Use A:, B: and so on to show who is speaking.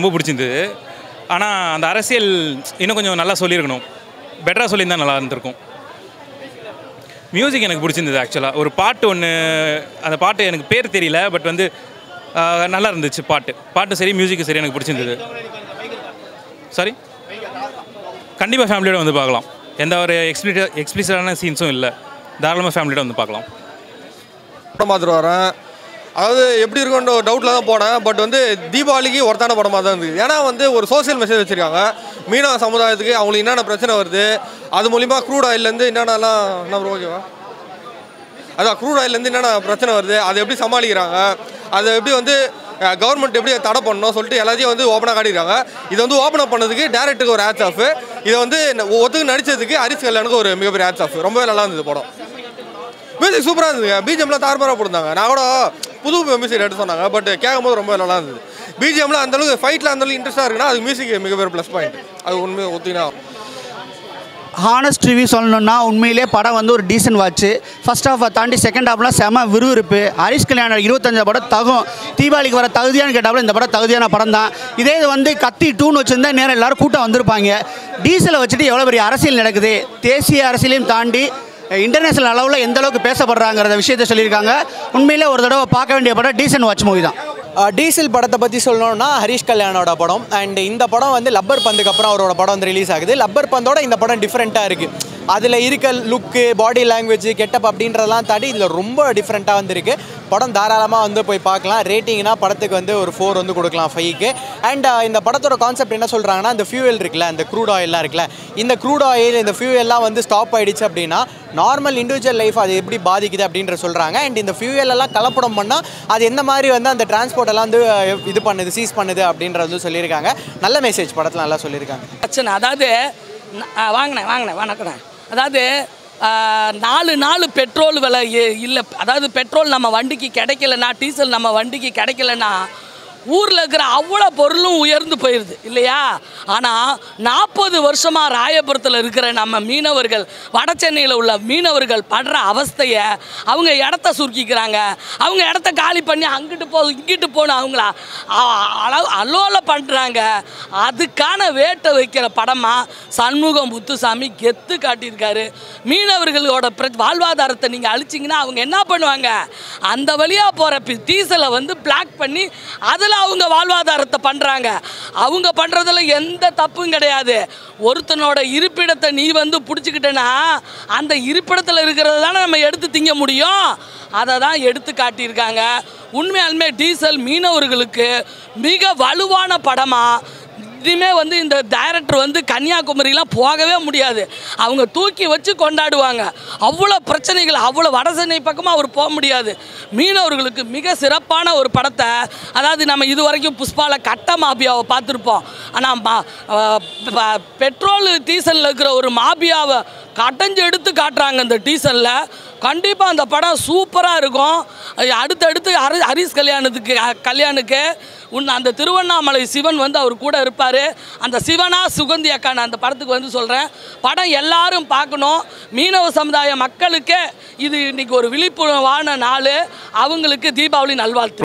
A: ரொம்ப பிடிச்சிருந்தது. ஆனால் அந்த அரசியல் இன்னும் கொஞ்சம் நல்லா சொல்லியிருக்கணும், பெட்டராக சொல்லியிருந்தால் நல்லா இருந்திருக்கும். மியூசிக் எனக்கு பிடிச்சிருந்தது. ஆக்சுவலாக ஒரு பாட்டு ஒன்று, அந்த பாட்டு எனக்கு பேர் தெரியல, பட் வந்து நல்லா இருந்துச்சு. பாட்டு சரி, மியூசிக்கு சரி, எனக்கு பிடிச்சிருந்தது. சாரி, கண்டிப்பாக ஃபேமிலியோட வந்து பார்க்கலாம். எந்த ஒரு எக்ஸ்பிளிசிட்டான சீன்ஸும் இல்லை, தாராளமாக ஃபேமிலியோட வந்து பார்க்கலாம்.
B: படம் பார்த்துட்டு வரேன். அதாவது எப்படி இருக்குன்ற ஒரு டவுட்டில் தான் போனேன். பட் வந்து தீபாவளிக்கு ஒருத்தான படமாக தான் இருந்தது. ஏன்னா வந்து ஒரு சோசியல் மெசேஜ் வச்சுருக்காங்க. மீனவ சமுதாயத்துக்கு அவங்களுக்கு என்னென்ன பிரச்சனை வருது, அது மூலிமா க்ரூட் ஆயிலேருந்து என்னென்னலாம் என்ன ஓகேவா, அதான் க்ரூட் ஆயிலேருந்து என்னென்ன பிரச்சனை வருது, அதை எப்படி சமாளிக்கிறாங்க, அதை எப்படி வந்து கவர்மெண்ட் எப்படி தடை பண்ணணும் சொல்லிட்டு எல்லாத்தையும் வந்து ஓப்பனாக காட்டியிருக்காங்க. இதை வந்து ஓப்பன் அப் பண்ணதுக்கு டேரக்டருக்கு ஒரு ஹேட்ஸ் ஆஃப், இதை வந்து ஒத்துக்கு நடித்ததுக்கு ஹரிஷ் கல்யாணுக்கு ஒரு மிகப்பெரிய ஹேட்ஸ் ஆஃப். ரொம்பவே நல்லா இருந்தது படம். மியூசிக் சூப்பராக இருந்ததுங்க. பிஜிஎம்லாம் தாறுமாறாக போட்டிருந்தாங்க. நான் கூட புது மியூசிக் எடுத்து சொன்னாங்க, பட் கேட்கும்போது ரொம்ப நல்லா இருந்தது. பிஜிஎம்ல அந்தளவுக்கு ஃபைட்டில் அந்தளவுக்கு இன்ட்ரெஸ்ட்டாக இருக்குன்னா அது மியூசிக் மிகப்பெரிய ப்ளஸ் பாயிண்ட். அது உண்மையை ஒத்துக்கினா.
C: ஹானஸ்ட் ரிவ்யூ சொல்லணும்னா உண்மையிலே படம் வந்து ஒரு டீசன்ட் வாட்ச்சு. ஃபர்ஸ்ட் ஹாஃபை தாண்டி செகண்ட் ஹாஃப்லாம் செம விறுவிறுப்பு. ஹரிஷ் கல்யாணம் 25 படம் தகும். தீபாவளிக்கு வர தகுதியானு கேட்டாலும் இந்த படம் தகுதியான படம் தான். இதே இது வந்து கத்தி 2ன்னு வச்சுருந்தா நேரம் எல்லோரும் கூட்டம் வந்திருப்பாங்க. டீசலை வச்சுட்டு எவ்வளோ பெரிய அரசியல் நடக்குது, தேசிய அரசியலையும் தாண்டி இன்டர்நேஷனல் அளவில் எந்த அளவுக்கு பேசப்படுறாங்கிற விஷயத்தை சொல்லியிருக்காங்க. உண்மையிலே ஒரு தடவை பார்க்க வேண்டிய படம் டீசன்ட் வாட்ச் மூவி தான்.
D: டீசல் படத்தை பற்றி சொல்லணும்னா ஹரிஷ் கல்யாணோட படம். அண்ட் இந்த படம் வந்து லப்பர் பந்துக்கு அப்புறம் அவரோட படம் வந்து ரிலீஸ் ஆகுது. லப்பர் பந்தோட இந்த படம் டிஃப்ரெண்ட்டாக இருக்குது. அதில் இருக்க லுக்கு, பாடி லாங்குவேஜ், கெட்டப் அப்படின்றதெல்லாம் தாண்டி இதில் ரொம்ப டிஃப்ரெண்ட்டாக வந்துருக்கு. படம் தாராளமாக வந்து போய் பார்க்கலாம். ரேட்டிங்னா படத்துக்கு வந்து ஒரு 4 வந்து கொடுக்கலாம் 5க்கு. அண்ட் இந்த படத்தோட கான்செப்ட் என்ன சொல்கிறாங்கன்னா, இந்த ஃபியூவல் இருக்குல்ல, இந்த க்ரூட் ஆயிலெலாம் இருக்குல்ல, இந்த க்ரூட் ஆயில், இந்த ஃபியூவல்லாம் வந்து ஸ்டாப் ஆகிடுச்சு அப்படின்னா நார்மல் இண்டிவிஜுவல் லைஃப் அது எப்படி பாதிக்குது அப்படின்ற சொல்கிறாங்க. அண்ட் இந்த ஃபியூவலெல்லாம் கலப்படம் பண்ணால் அது எந்த மாதிரி வந்து அந்த டிரான்ஸ்போர்ட் எல்லாம் வந்து இது பண்ணுது, சீஸ் பண்ணுது அப்படின்றது சொல்லியிருக்காங்க. நல்ல மெசேஜ் படத்தில் நல்லா சொல்லியிருக்காங்க.
E: அதாவது வாங்கினேன் வணக்கண்ணே. அதாவது 4 நாள் பெட்ரோல் விலை இல்லை. அதாவது பெட்ரோல் நம்ம வண்டிக்கு கிடைக்கலன்னா, டீசல் நம்ம வண்டிக்கு கிடைக்கலன்னா ஊரில் இருக்கிற அவ்வளோ பொருளும் உயர்ந்து போயிடுது இல்லையா? ஆனால் 40 வருஷமாக ராயபுரத்தில் இருக்கிற நம்ம மீனவர்கள், வட சென்னையில் உள்ள மீனவர்கள் படுற அவஸ்தையை அவங்க இடத்த சுருக்கிக்கிறாங்க. அவங்க இடத்த காலி பண்ணி அங்கிட்டு இங்கிட்டு போகணும் அவங்கள அல்லோல பண்ணுறாங்க. அதுக்கான வேட்டை வைக்கிற படமாக சண்முகம் முத்துசாமி கெத்து காட்டியிருக்காரு. மீனவர்களோட வாழ்வாதாரத்தை நீங்கள் அழிச்சிங்கன்னா அவங்க என்ன பண்ணுவாங்க? அந்த வழியாக போகிற டீசலை வந்து பிளாக் பண்ணி அதில் அவங்க வாழ்வாதாரத்தை பண்ணுறாங்க. அவங்க பண்ணுறதுல எந்த தப்பும் கிடையாது. ஒருத்தனோட இருப்பிடத்தை நீ வந்து பிடிச்சிக்கிட்டேன்னா அந்த இருப்பிடத்தில் இருக்கிறது தானே நம்ம எடுத்து திங்க முடியும். அதை தான் எடுத்து காட்டியிருக்காங்க. உண்மையாலுமே டீசல் மீனவர்களுக்கு மிக வலுவான படமாக. இதுவுமே வந்து இந்த டைரக்டர் வந்து கன்னியாகுமரிலாம் போகவே முடியாது. அவங்க தூக்கி வச்சு கொண்டாடுவாங்க. அவ்வளோ பிரச்சனைகள், அவ்வளோ வட சென்னை பக்கமாக அவர் போக முடியாது. மீனவர்களுக்கு மிக சிறப்பான ஒரு படத்தை, அதாவது நம்ம இது வரைக்கும் புஷ்பாவில் கட்ட மாபியாவை பார்த்துருப்போம். ஆனால் பெட்ரோல் டீசலில் இருக்கிற ஒரு மாபியாவை கடைஞ்சு எடுத்து காட்டுறாங்க இந்த டீசலில். கண்டிப்பாக அந்த படம் சூப்பராக இருக்கும். அடுத்தடுத்து ஹரிஷ் கல்யாணுக்கு அந்த திருவண்ணாமலை சிவன் வந்து அவர் கூட இருப்பார். அந்த சிவனா சுகந்தி அக்கான அந்த படத்துக்கு வந்து சொல்கிறேன், படம் எல்லாரும் பார்க்கணும். மீனவ சமுதாய மக்களுக்கு இது இன்றைக்கி ஒரு விழிப்புணர்வான நாள். அவங்களுக்கு தீபாவளி நல்வாழ்த்து.